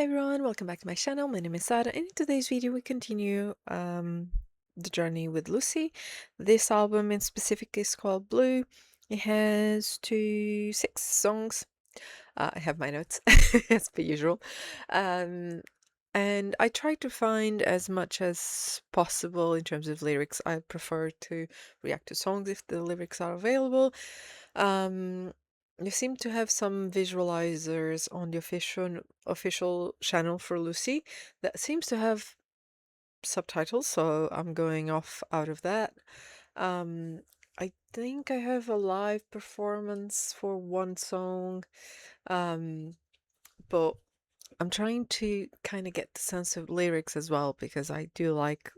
everyone, welcome back to my channel. My name is Sarah, and in today's video we continue the journey with Lucy. This album in specific is called Blue. It has 6 songs. I have my notes as per usual. And I try to find as much as possible in terms of lyrics. I prefer to react to songs if the lyrics are available. You seem to have some visualizers on the official channel for Lucy that seems to have subtitles, so I'm going off out of that. I think I have a live performance for one song, but I'm trying to kind of get the sense of lyrics as well because I do like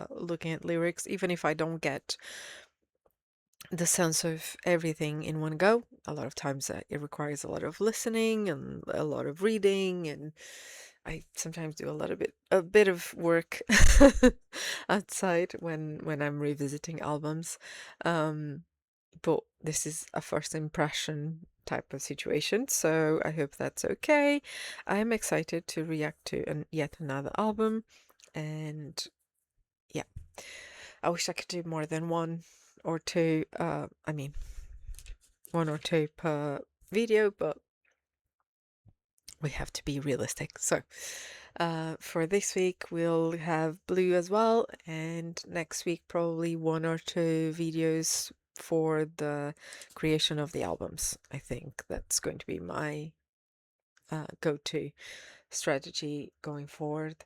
looking at lyrics, even if I don't get the sense of everything in one go. A lot of times it requires a lot of listening and a lot of reading, and I sometimes do a bit of work outside when I'm revisiting albums. But this is a first impression type of situation, so I hope that's okay. I'm excited to react to yet another album, and yeah, I wish I could do more than one or two. I mean, one or two per video, but we have to be realistic. So for this week, we'll have Blue as well, and next week, probably one or two videos for the creation of the albums. I think that's going to be my go-to strategy going forward.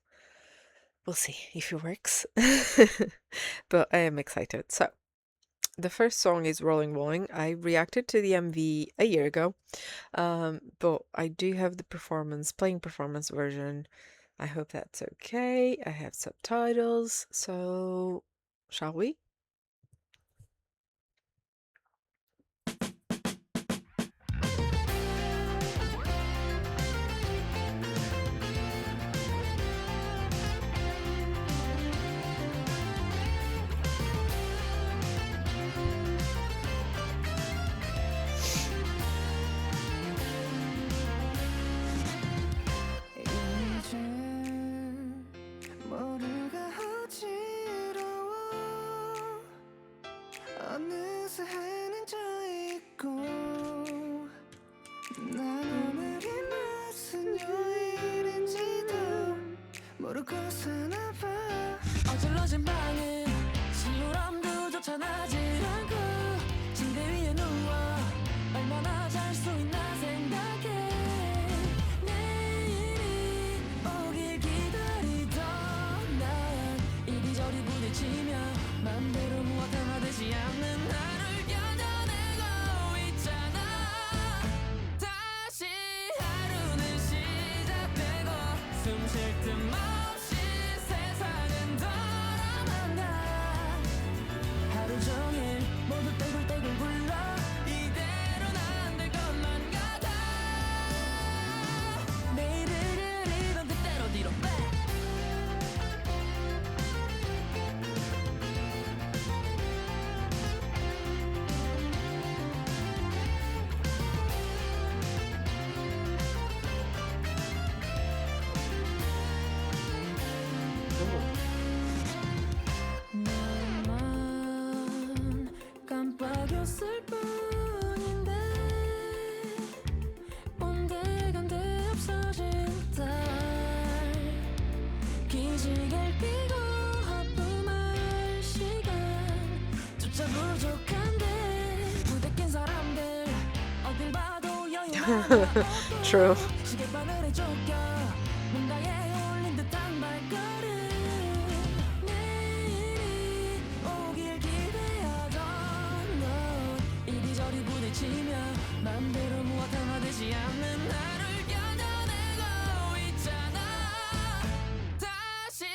We'll see if it works, but I am excited. So the first song is Rolling Rolling. I reacted to the MV a year ago, but I do have the playing performance version. I hope that's okay. I have subtitles, so shall we? 어질러진 방에 시무람도 쫓아나질 않고 침대 위에 누워 얼마나 잘 수 있나 생각해. 내일이 오길 기다리던 난 이리저리 부딪히며 맘대로 무엇 하나 되지 않는 나를 견뎌내고 있잖아. 다시 하루는 시작되고 숨 쉴 틈 종일 모두 떼굴떼굴 굴러 이대로는 안 될 것만 같아. 내일을 그리던 그때로 뒤로 빼. 깜빡였을 뿐인데 온데간데 없어진 달 기지개를 펴고 하품할 시간조차 부족한데 부대낀 사람들 어딜 봐도 여유 하나 True. 시계바늘에 쫓겨 문가에 올린 듯한 발걸음. 내일이 오길 기대하던 넌 이리저리 부딪히며 맘대로 무엇 하나 되지 않는 나를 견뎌내고 있잖아. 다시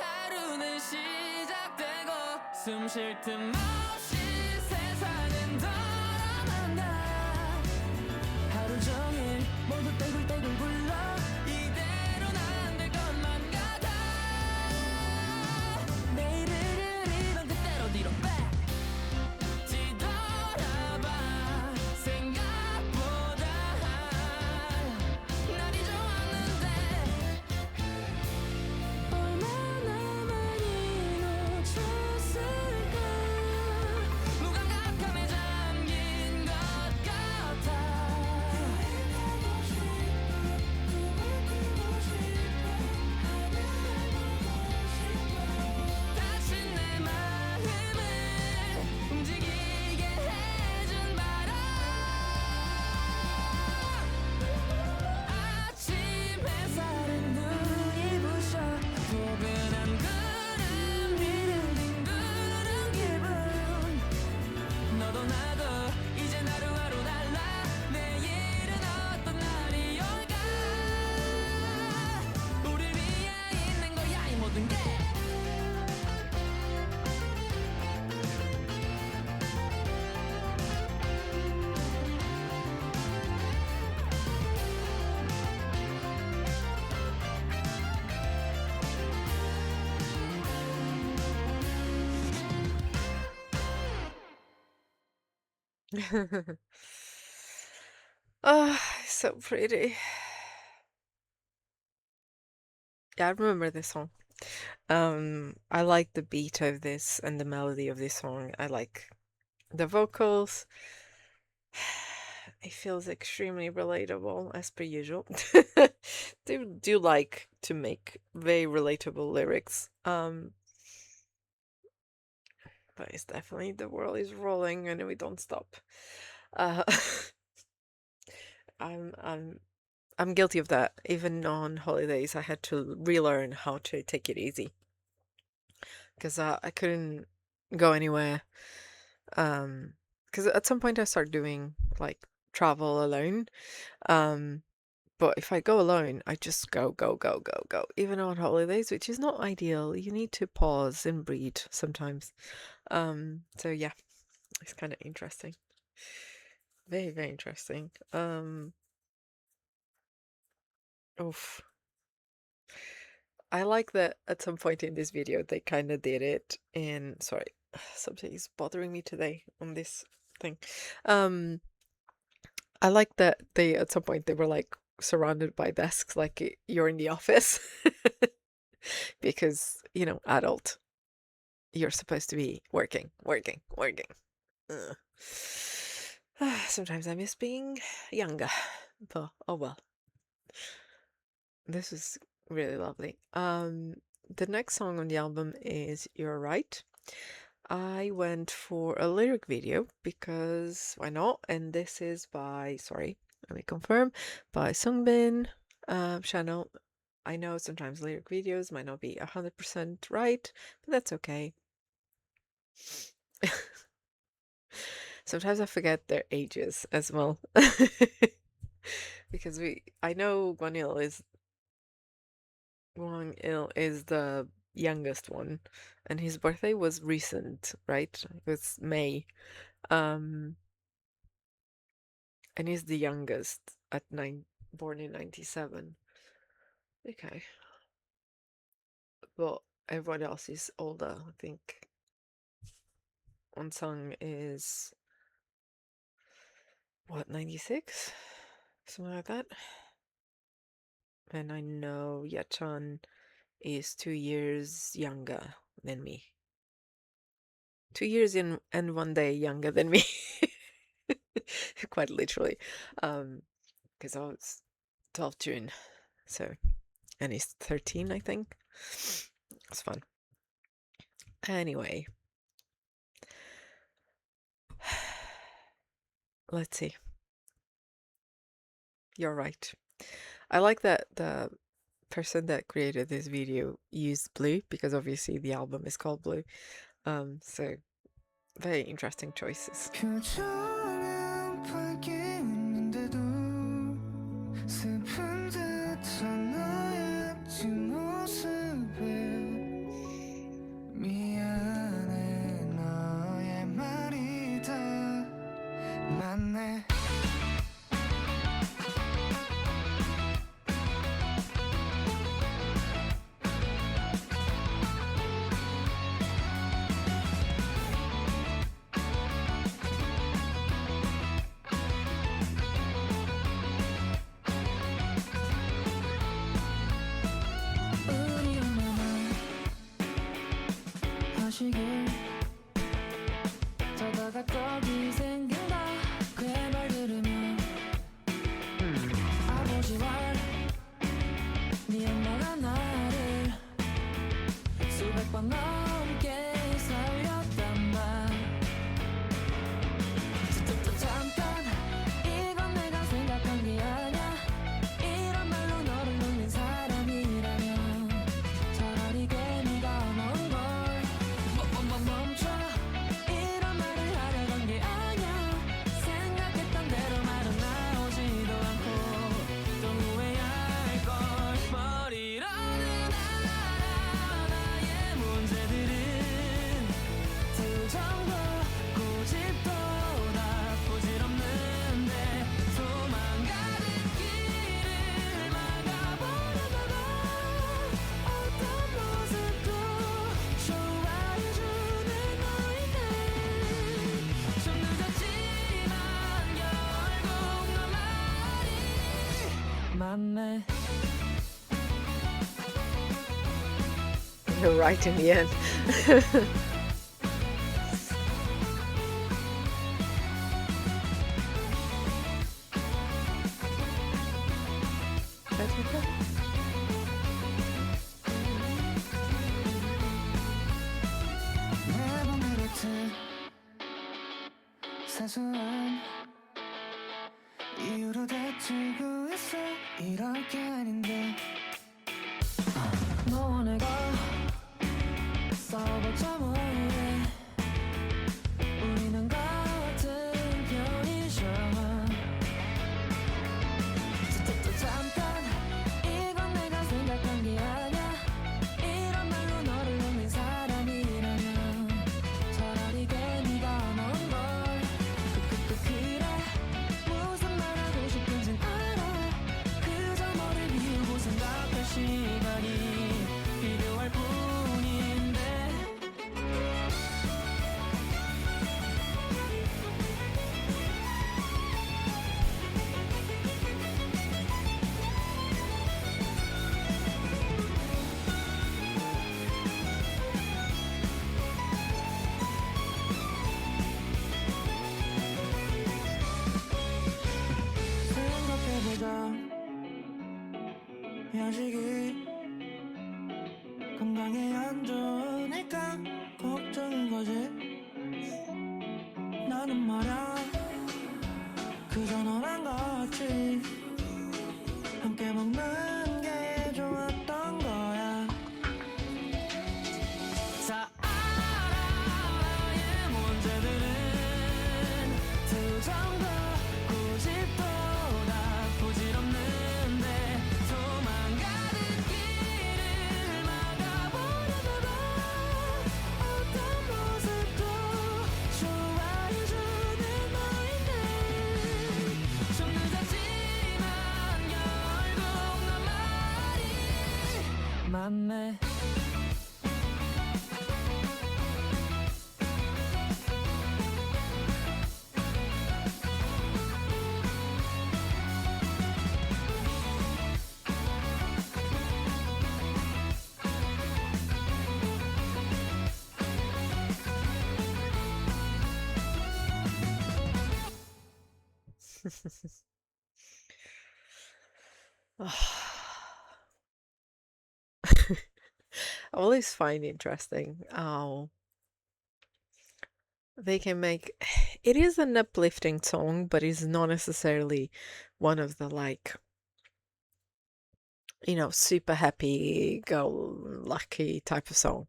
하루는 시작되고 숨 쉴 틈 없이 세상은 돌아간다. 하루 종일 모두 떼굴떼굴 굴러 이대로는 안 될 것만 같아. 내일을 그리던 그때로 뒤로 빼. 뒤돌아봐. 생각보다 날이 좋았는데 Ah, so pretty. Yeah, I remember this song. I like the beat of this and the melody of this song. I like the vocals. It feels extremely relatable as per usual. Do like to make very relatable lyrics. But it's definitely the world is rolling and we don't stop. Uh, I'm I'm I'm guilty of that. Even on holidays, I had to relearn how to take it easy because I couldn't go anywhere. Because at some point I started doing like travel alone. Um, but if I go alone, I just go, go, go, go, go. Even on holidays, which is not ideal. You need to pause and breathe sometimes. So yeah, it's kind of interesting. Very, very interesting. Oof. I like that at some point in this video they kind of did it in, sorry, something is bothering me today on this thing. Um, I like that they at some point they were like surrounded by desks like you're in the office because, adult, you're supposed to be working, working, working. Ugh. Sometimes I miss being younger, but oh well. This is really lovely. The next song on the album is You're Right. I went for a lyric video because why not? And this is by, sorry, let me confirm, by Sungbin channel. I know sometimes lyric videos might not be 100% right, but that's okay. Sometimes I forget their ages as well. Because I know Wang Il is the youngest one, and his birthday was recent, right? It was May. Um, and he's the youngest at born in 97. Okay, but everyone else is older. I think Sung is what, 96, something like that. And I know Yachan is 2 years younger than me. 2 years in and 1 day younger than me. Quite literally. Because I was 12 June, so, and he's 13, I think. It's fun. Anyway, let's see. You're right. I like that the person that created this video used blue because obviously the album is called Blue. So very interesting choices. 표정은 밝게 웃는데도 슬픈 듯한 너의 뒷모습에 미안해 너의 말이 다 맞네 right in the end. 매번 그렇듯 사소한 이유로 다투고 있어. 이럴 게 아닌데 너와 내가 싸워봤자 뭐해. 우리는 같은 편이잖아. 또 잠깐 이건 내가 생각한 게 아냐. 이런 말로 너를 놓는 사람이라면 차라리 괜히가 먼걸. 그래 무슨 말 하고 싶은진 알아. 그저 너를 비우고 생각할 시간이 필요할 뿐인데. 생각해보자. 양식이 건강에 안 좋으니까 걱정인 거지. 나는 말야 그저 너랑 같이 함께 먹는 게 좋았던 거야. 다 알아 나의 문제들은 투정도 고집보다 부질없는데 도망가는 길을 막아보려다 봐. 어떤 모습도 좋아해주는 너인데 좀 늦었지만 결국 너 말이 맞네. I always find interesting how they can make it is an uplifting song, but it's not necessarily one of the like, super happy go lucky type of song.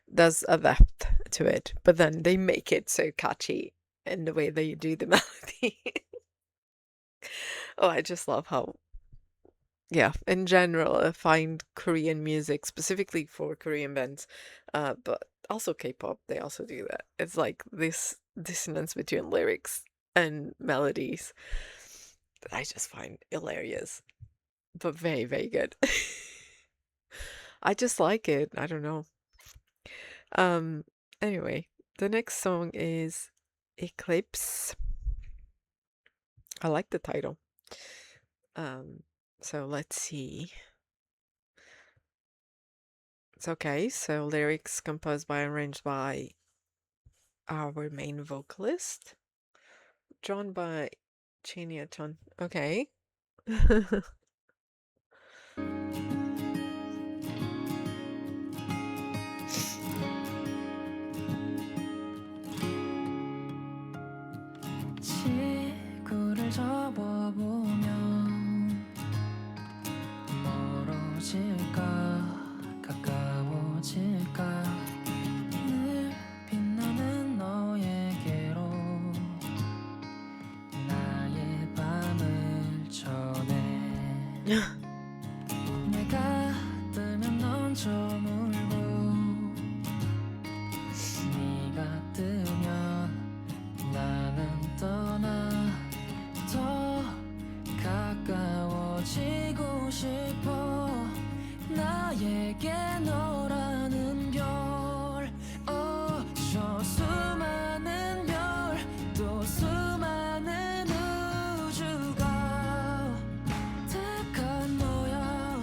There's a depth to it, but then they make it so catchy in the way they do the melody. Oh, I just love how, yeah, in general, I find Korean music, specifically for Korean bands, but also K-pop, they also do that. It's like this dissonance between lyrics and melodies that I just find hilarious, but very, very good. I just like it. I don't know. Um, anyway, the next song is Eclipse. I like the title. So let's see. It's okay. So lyrics composed by, arranged by our main vocalist, drawn by Chinya Chun. Okay. 지구를 접어보면 멀어질까 가까워질까 늘 빛나는 너에게로 나의 밤을 전해. 내가 뜨면 넌 저물고 네가 뜨면 나는 떠나 더 가까워지고 싶어. 나에게 너라는 별, 저 수많은 별, 또 수많은 우주가 택한 너야.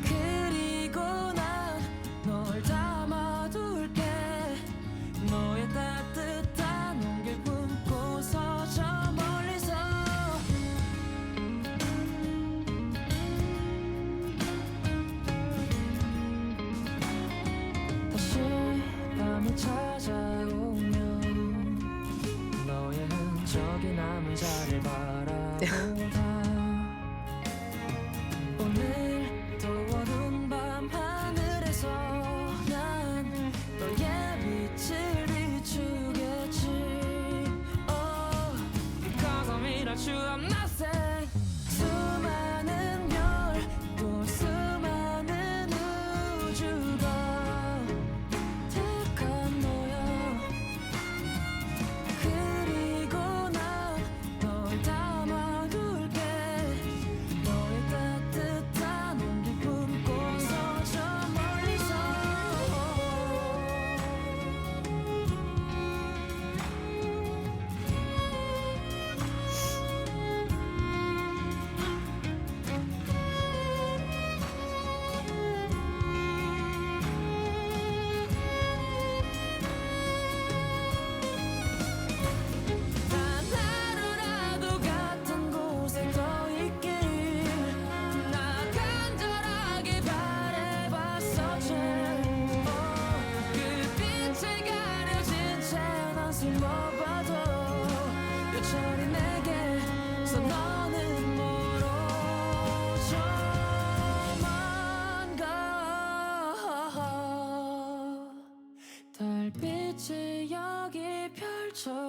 그리고 난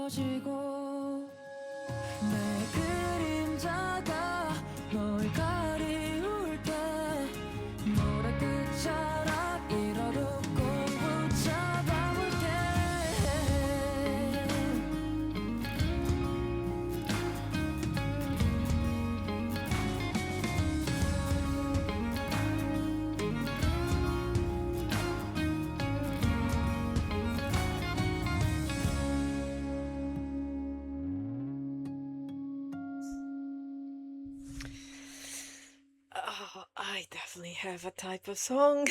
멀어지고 내 그림자가 널 가리울 때 노래 끝자락 이라도 꼭 붙잡아볼게 Oh, I definitely have a type of song.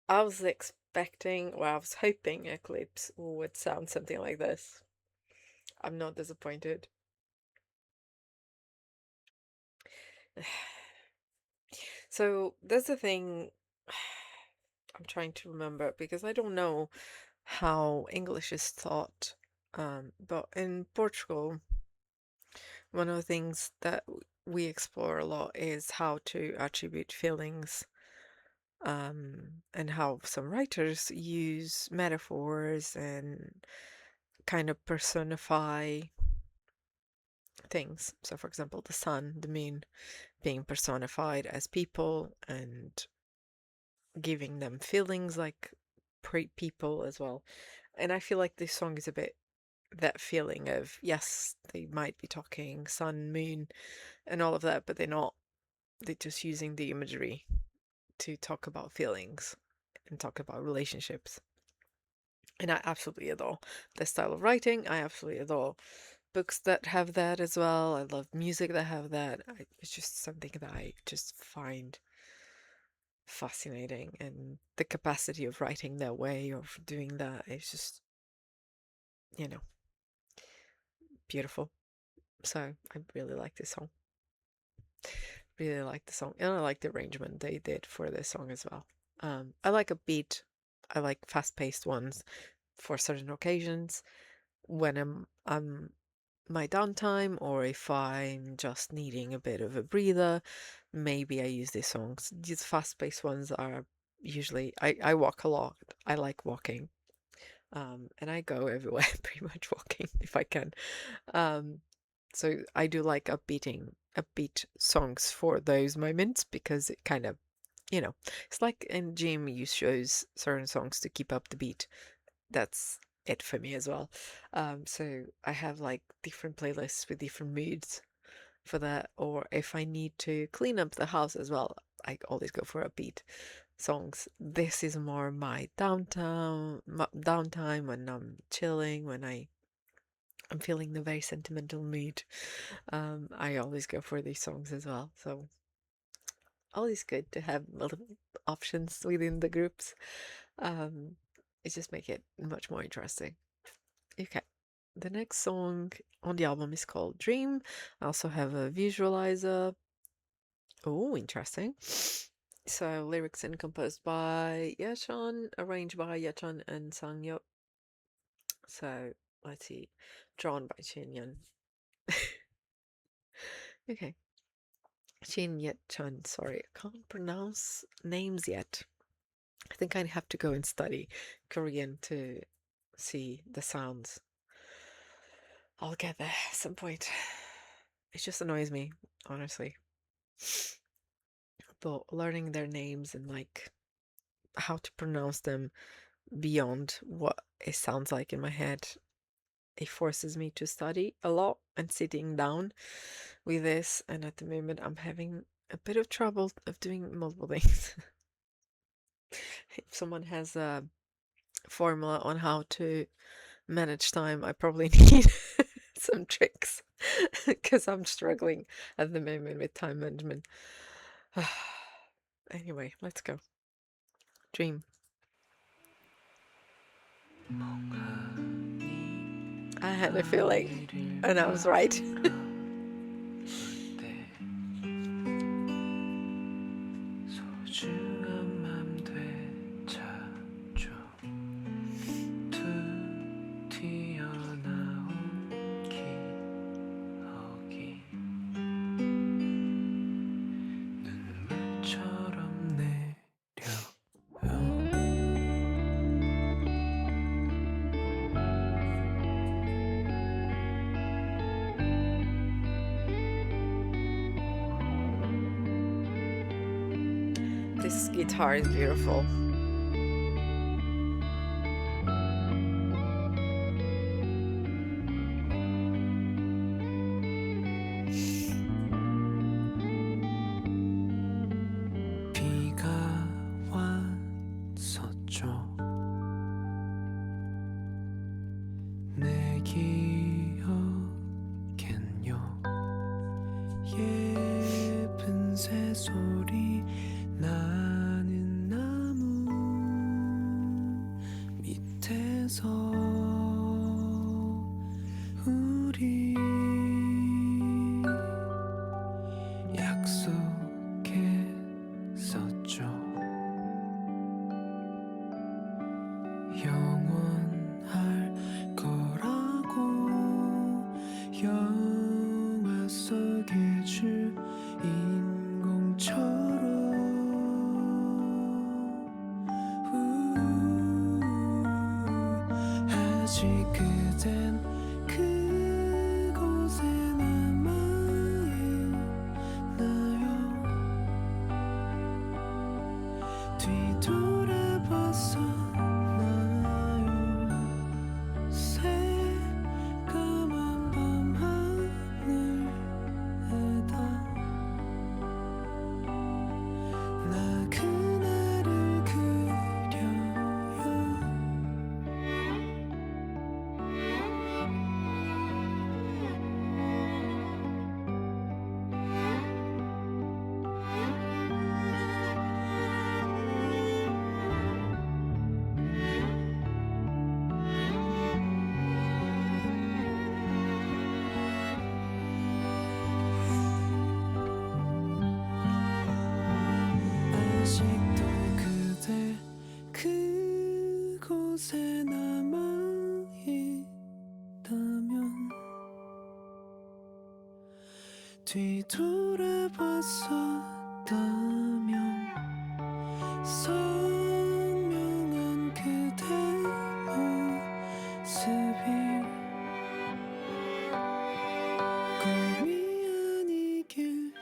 I was expecting, well, I was hoping Eclipse would sound something like this. I'm not disappointed. So that's the thing I'm trying to remember because I don't know how English is taught. But in Portugal, one of the things that we explore a lot is how to attribute feelings, and how some writers use metaphors and kind of personify things. So, for example, the sun, the moon being personified as people and giving them feelings like people as well. And I feel like this song is a bit that feeling of, yes, they might be talking sun, moon, and all of that, but they're not. They're just using the imagery to talk about feelings and talk about relationships. And I absolutely adore this style of writing. I absolutely adore books that have that as well. I love music that have that. It's just something that I just find fascinating. And the capacity of writing that way, of doing that, is just, you know, beautiful. So I really like this song. Really like the song. And I like the arrangement they did for this song as well. I like a beat. I like fast-paced ones for certain occasions when I'm my downtime, or if I'm just needing a bit of a breather, maybe I use these songs. These fast-paced ones are usually I walk a lot. I like walking. And I go everywhere pretty much walking if I can. Um, so I do like upbeat songs for those moments because it kind of, it's like in gym you chose certain songs to keep up the beat. That's it for me as well. So I have like different playlists with different moods for that. Or if I need to clean up the house as well, I always go for upbeat songs. This is more my downtime when I'm chilling, when I'm feeling the very sentimental mood. I always go for these songs as well. So always good to have multiple options within the groups. Um, it just make it much more interesting. Okay. The next song on the album is called Dream. I also have a visualizer. Oh, interesting. So lyrics and composed by Yachan, arranged by Yachan and Sangyo. So let's see, drawn by Chinyan. Okay, Chin Yet-chan. Sorry, I can't pronounce names yet. I think I have to go and study Korean to see the sounds. I'll get there at some point. It just annoys me, honestly. But learning their names and like how to pronounce them beyond what it sounds like in my head, it forces me to study a lot and sitting down with this. And at the moment, I'm having a bit of trouble of doing multiple things. If someone has a formula on how to manage time, I probably need some tricks because I'm struggling at the moment with time management. Anyway, let's go. Dream. I had a feeling, and I was right. 소중한 맘 되찾죠 툭 튀어나온 기억이 눈물처럼 내려요 This guitar is beautiful. 비가 왔었죠. 내 기억엔요. 예쁜 새소리 나는 나무 밑에서 우리 약속했었죠. 영원할 거라고 영화 속의 주인공처럼 아직 그댄 그곳에 남아있나요? 뒤돌아봤었나요? 새까만 밤하늘에다 나 그날을 그려요. 아직도 그대 그곳에 남아있다면 뒤돌아봤었다면 선명한 그대 모습이 꿈이 아니길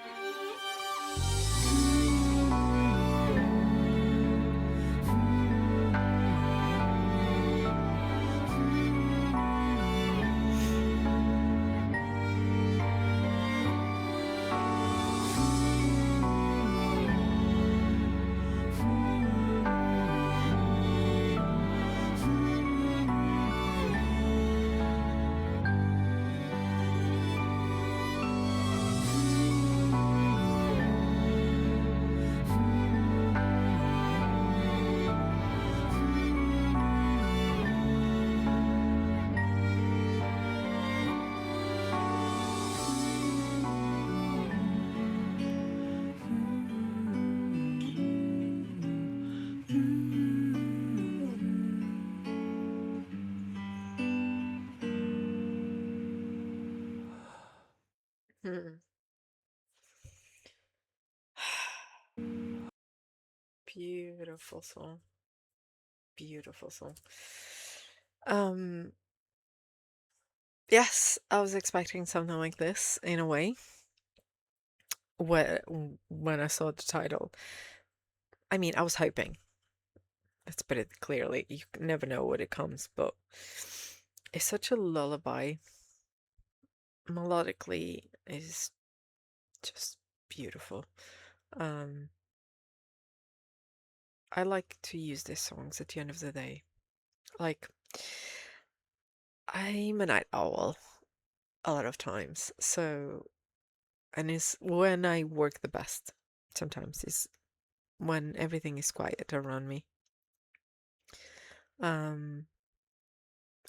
Hmm. Beautiful song. Beautiful song. Um, yes, I was expecting something like this in a way. Where when I saw the title, I mean, I was hoping. Let's put it clearly. You never know what it comes, but it's such a lullaby. Melodically is just beautiful. Um, I like to use these songs at the end of the day. Like, I'm a night owl a lot of times, so and it's when I work the best. Sometimes is when everything is quiet around me. Um,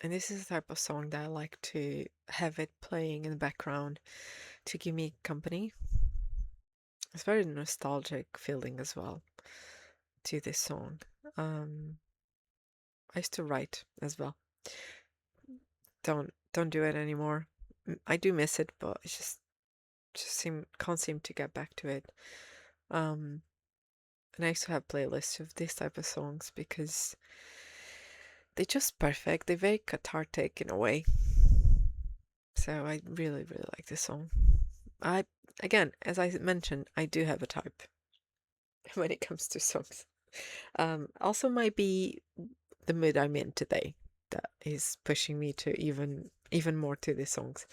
and this is the type of song that I like to have it playing in the background to give me company. It's very nostalgic feeling as well to this song. Um, I used to write as well. Don't do it anymore. I do miss it, but it's just can't seem to get back to it. Um, and I used to have playlists of this type of songs because they're just perfect. They're very cathartic in a way. So I really, really like this song. I again, as I mentioned, I do have a type. when it comes to songs. Also might be the mood I'm in today that is pushing me to even more to the songs.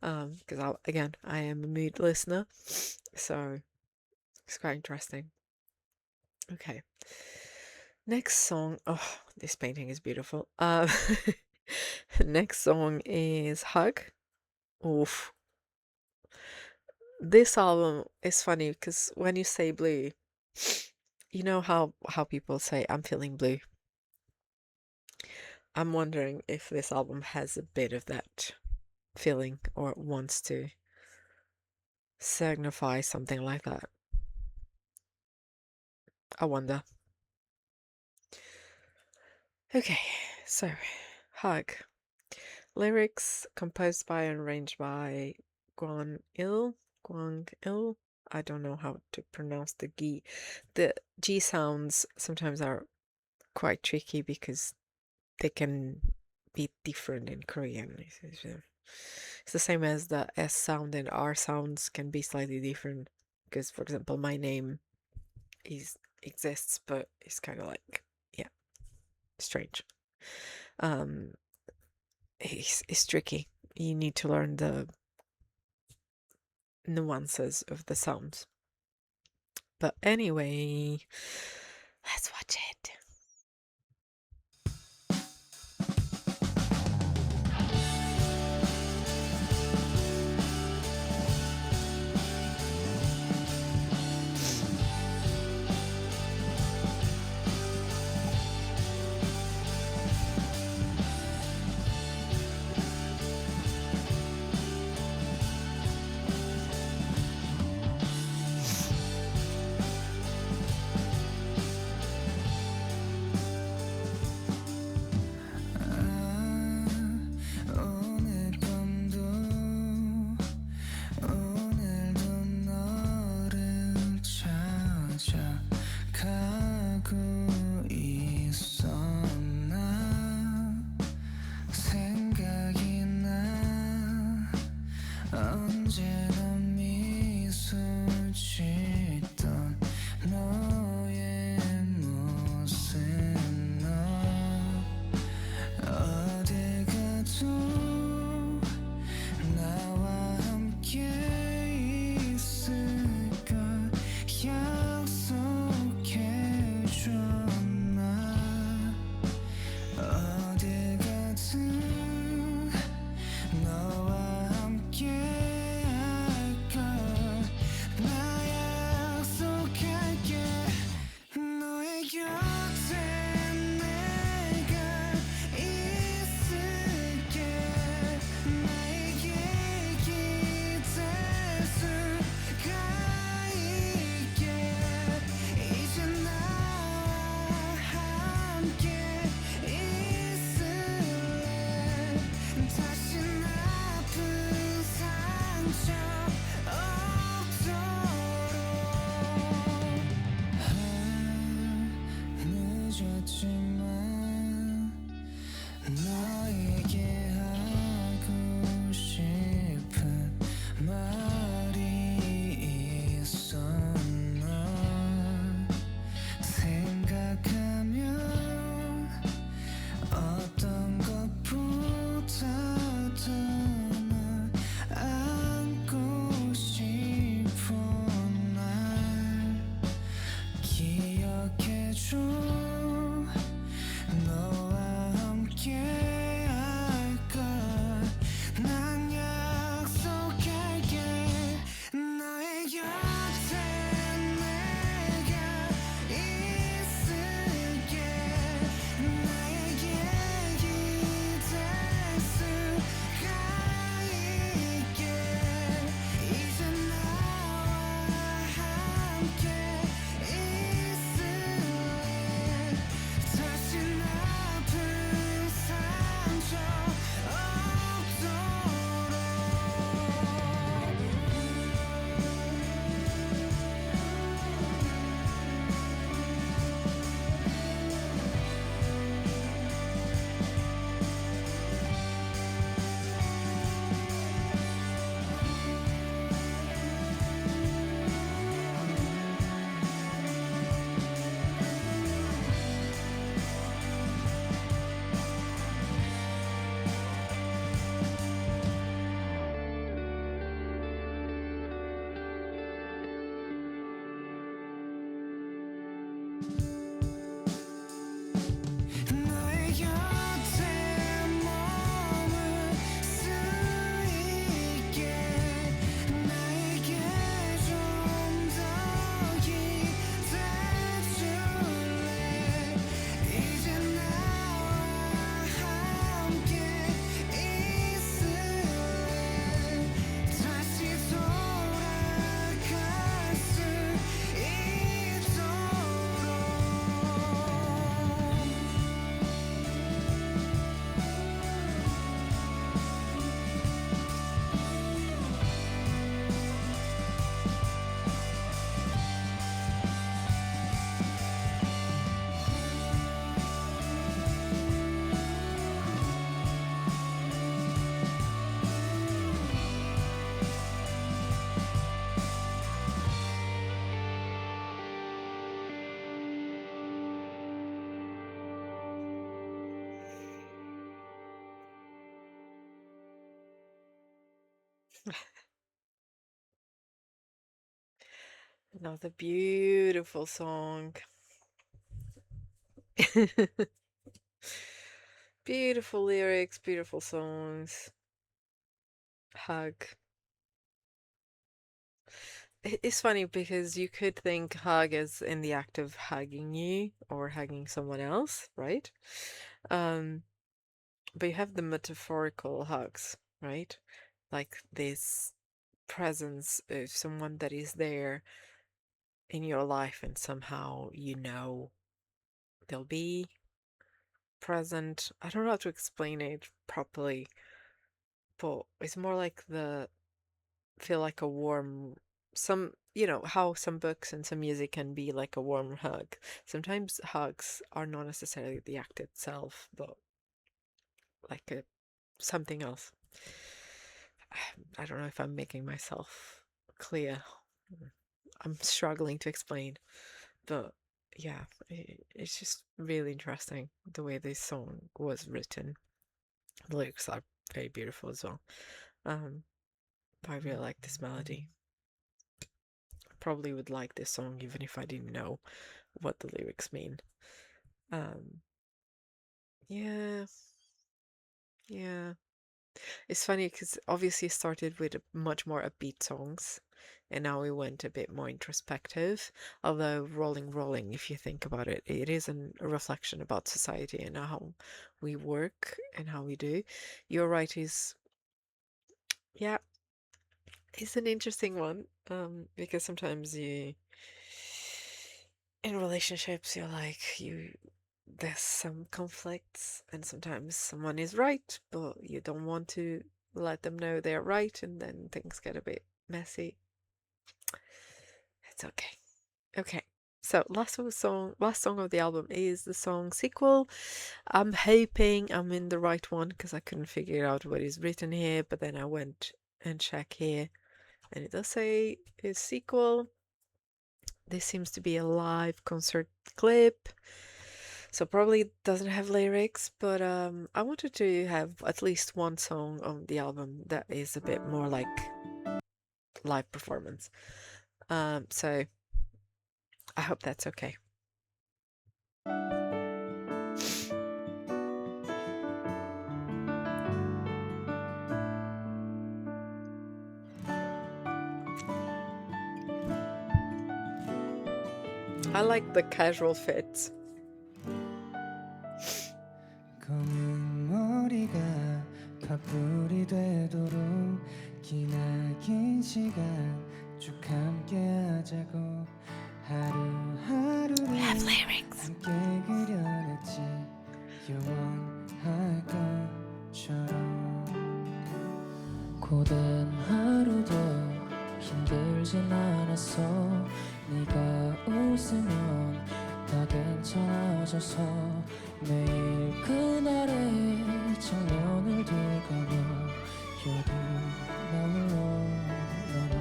Because again, I am a mood listener, so it's quite interesting. Okay, next song. Oh, this painting is beautiful. Next song is Hug. Oof. This album is funny because when you say blue, you know how people say I'm feeling blue. I'm wondering if this album has a bit of that feeling or wants to signify something like that. I wonder. Okay, so Hug. Lyrics composed by and arranged by Guan Il. Guang Il. I don't know how to pronounce the G. The G sounds sometimes are quite tricky because they can be different in Korean. It's the same as the S sound and R sounds can be slightly different. Because, for example, my name is exists, but it's kind of like, yeah, strange. Um, it's tricky. You need to learn the nuances of the sounds. But anyway, let's watch it. Another beautiful song. Beautiful lyrics, beautiful songs. Hug. It's funny because you could think hug as in the act of hugging you or hugging someone else, right? Um, but you have the metaphorical hugs, right? Like this presence of someone that is there in your life and somehow you know they'll be present. I don't know how to explain it properly, but it's more like the feel like a warm some how some books and some music can be like a warm hug. Sometimes hugs are not necessarily the act itself, but like a something else. I don't know if I'm making myself clear. I'm struggling to explain, but yeah, it's just really interesting the way this song was written. The lyrics are very beautiful as well. Um, I really like this melody. Probably would like this song even if I didn't know what the lyrics mean. Um, yeah, yeah. It's funny because obviously it started with much more upbeat songs, and now we went a bit more introspective. Although Rolling Rolling, if you think about it, it is a reflection about society and how we work and how we do. You're right, is yeah, it's an interesting one. Because sometimes you in relationships you're like there's some conflicts and sometimes someone is right but you don't want to let them know they're right and then things get a bit messy. It's okay. Okay, so last song of the album is the song Sequel. I'm hoping I'm in the right one because I couldn't figure out what is written here, but then I went and checked here and it does say it's Sequel. This seems to be a live concert clip. So probably doesn't have lyrics, but I wanted to have at least one song on the album that is a bit more like live performance. So I hope that's okay. I like the casual fits. 검은 머리가 파뿌리 되도록 기나긴 시간 쭉 함께 하자고 하루하루를 함께 그려냈지 영원할 것처럼 고된 하루도 힘들진 않았어 네가 웃으면 다 괜찮아져서 매일 그날의 장면을 되감아 여기 나 홀로 남아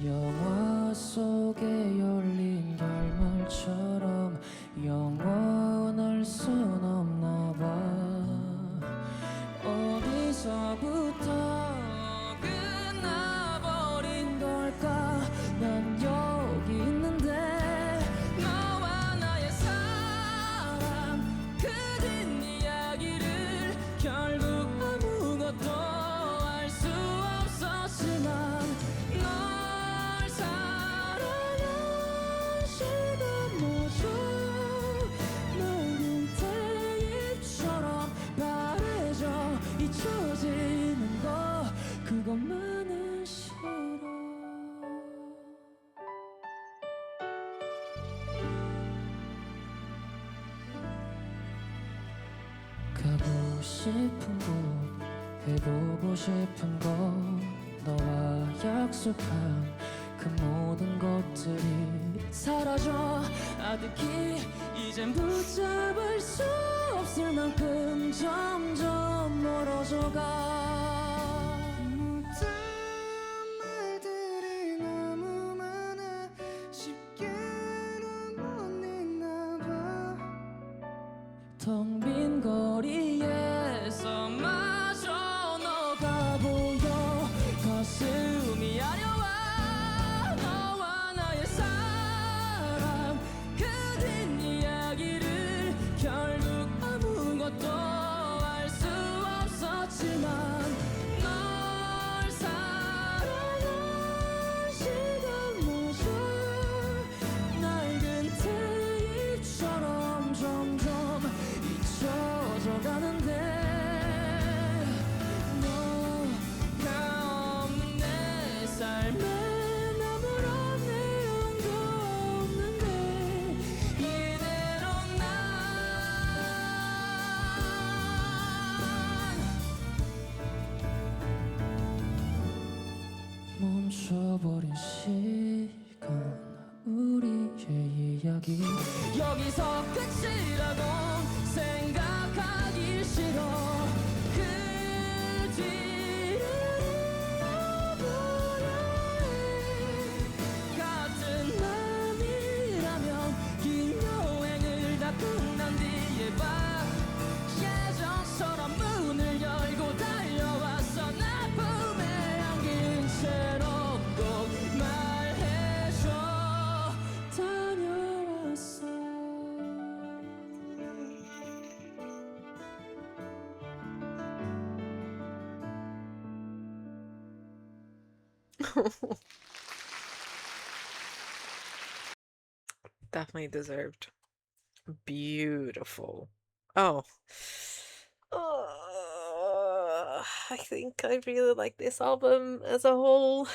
영화 속에 열린 결말처럼 영원할 순 없나 봐 어디서부터 끝나버린 걸까 난 여기 있는데 너와 나의 사랑 그 뒷이야기를 결국 아무것도 알 수 없었지만 널 사랑한 시간마저 낡은 테이프처럼 바래져 잊혀지는 거 그것만은 싫어 가고 싶은 곳 해보고 싶은 것 너와 약속한 그 모든 것들이 사라져 아득히 이젠 붙잡을 수 없을 만큼 점점 멀어져가 못한 말들이 너무 많아 쉽게는 못 잊나 봐 텅 빈 거리에서 마저 너가 보여 숨이 아려와 너와 나의 사랑 그 뒷이야기를 결국 아무것도 알 수 없었지만 널 사랑한 시간마저 낡은 테이프처럼 점점 잊혀져 가는데 너가 없는 내 삶에 아무런 내용도 없는데 이대로 난 멈춰버린 시간 우리의 이야기 여기서 끝이라고 생각하기 싫어 그 뒤를 이어보려 해 같은 마음이라면 긴 여행을 다 끝난 뒤에 봐 예전처럼 문을 열고 달려왔어 나 품에 안긴 채로 꼭 말해줘 다녀왔어 Definitely deserved. Beautiful. Oh. I think I really like this album as a whole.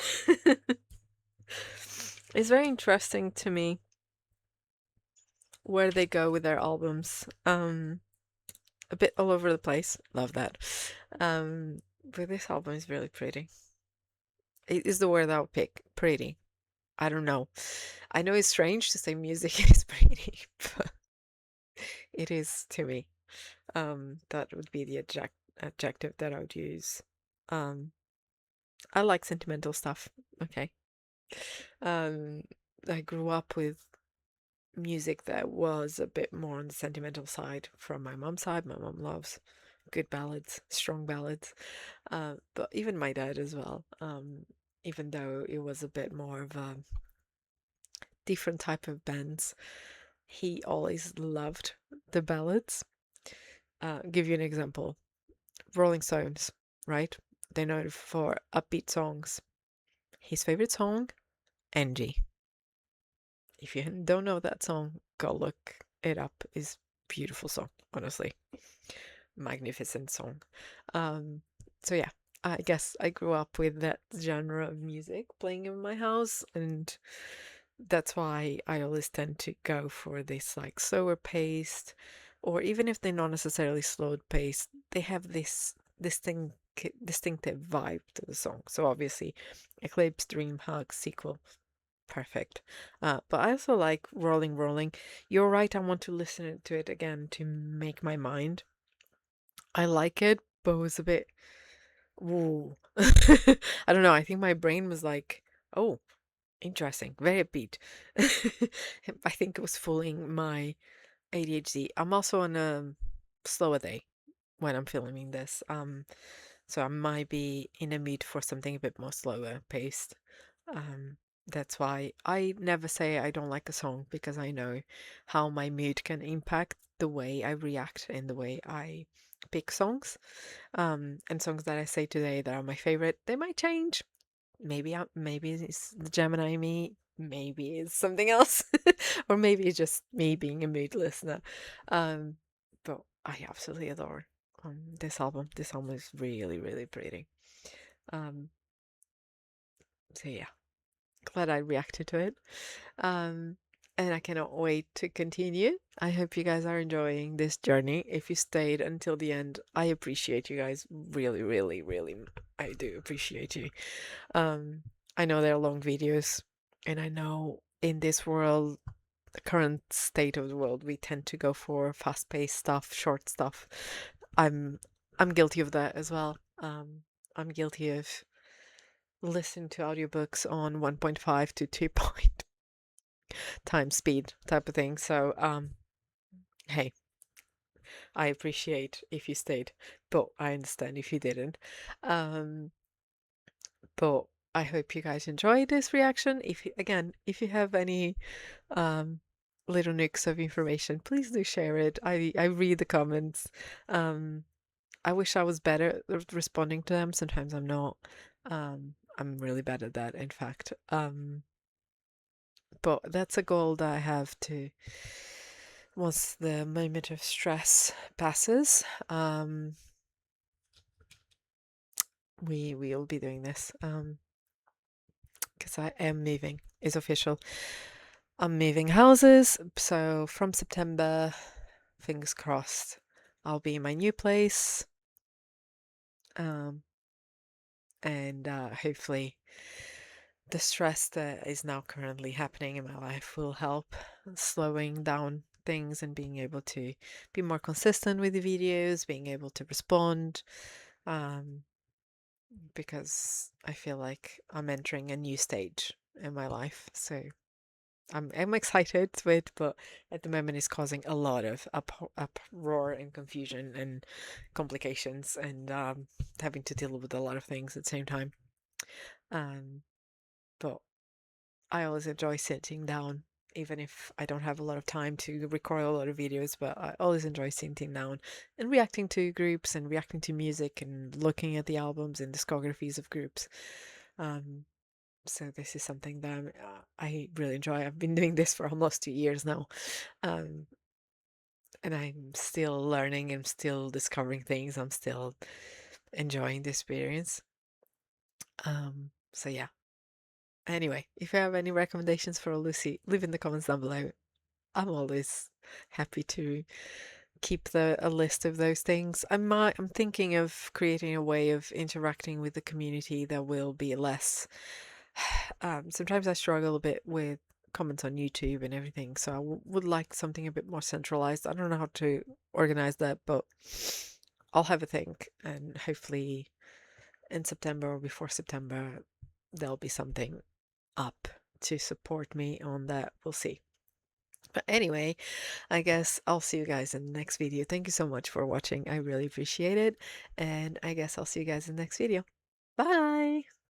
It's very interesting to me where they go with their albums. A bit all over the place. Love that. But this album is really pretty. It is the word I would pick. Pretty. I don't know. I know it's strange to say music is pretty, but it is to me. That would be the adjective that I would use. Um, I like sentimental stuff. Okay. Um, I grew up with music that was a bit more on the sentimental side from my mom's side. My mom loves good ballads, strong ballads. But even my dad as well. Even though it was a bit more of a different type of bands, he always loved the ballads. Give you an example. Rolling Stones, right? They're known for upbeat songs. His favorite song, Angie. If you don't know that song, go look it up. It's a beautiful song, honestly. Magnificent song. Um, so yeah, I guess I grew up with that genre of music playing in my house, and that's why I always tend to go for this like slower paced, or even if they're not necessarily slow paced, they have this distinctive vibe to the song. So obviously, Eclipse, Dream, Hug, Sequel, perfect. But I also like Rolling Rolling. You're right, I want to listen to it again to make my mind. I like it, but it was a bit, ooh. I don't know. I think my brain was like, oh, interesting, very upbeat. I think it was fooling my ADHD. I'm also on a slower day when I'm filming this. So I might be in a mood for something a bit more slower paced. Um, that's why I never say I don't like a song because I know how my mood can impact the way I react and the way I pick songs. And songs that I say today that are my favorite, they might change. Maybe it's the Gemini in me, maybe it's something else, or maybe it's just me being a mood listener. Um, but I absolutely adore this album. This album is really, really pretty. Um, so yeah, glad I reacted to it. Um, and I cannot wait to continue. I hope you guys are enjoying this journey. If you stayed until the end, I appreciate you guys. Really, really, really, I do appreciate you. Um, I know they're long videos, and I know in this world, the current state of the world, we tend to go for fast-paced stuff, short stuff. I'm I'm guilty of that as well. I'm guilty of listening to audiobooks on 1.5 to 2 point times speed type of thing. So, hey, I appreciate if you stayed, but I understand if you didn't. Um, but I hope you guys enjoyed this reaction. If you, again, if you have any um, little nicks of information, please do share it. I read the comments. Um, I wish I was better at responding to them. Sometimes I'm not. I'm really bad at that, in fact. But that's a goal that I have to, once the moment of stress passes, we will be doing this. Because I am moving. It's official. I'm moving houses, so from September, fingers crossed, I'll be in my new place. Um, and hopefully the stress that is now currently happening in my life will help slowing down things and being able to be more consistent with the videos, being able to respond, um, because I feel like I'm entering a new stage in my life. So I'm excited with, but at the moment it's causing a lot of uproar and confusion and complications and having to deal with a lot of things at the same time. Um, but I always enjoy sitting down, even if I don't have a lot of time to record a lot of videos, but I always enjoy sitting down and reacting to groups and reacting to music and looking at the albums and discographies of groups. Um, so this is something that I really enjoy. I've been doing this for almost 2 years now, um, and I'm still learning. I'm still discovering things. I'm still enjoying the experience. So yeah. Anyway, if you have any recommendations for Lucy, leave in the comments down below. I'm always happy to keep a list of those things. I'm thinking of creating a way of interacting with the community that will be less. Sometimes I struggle a bit with comments on YouTube and everything, so I would like something a bit more centralized. I don't know how to organize that, but I'll have a think, and hopefully in September or before September, there'll be something up to support me on that. We'll see. But anyway, I guess I'll see you guys in the next video. Thank you so much for watching. I really appreciate it. And I guess I'll see you guys in the next video. Bye!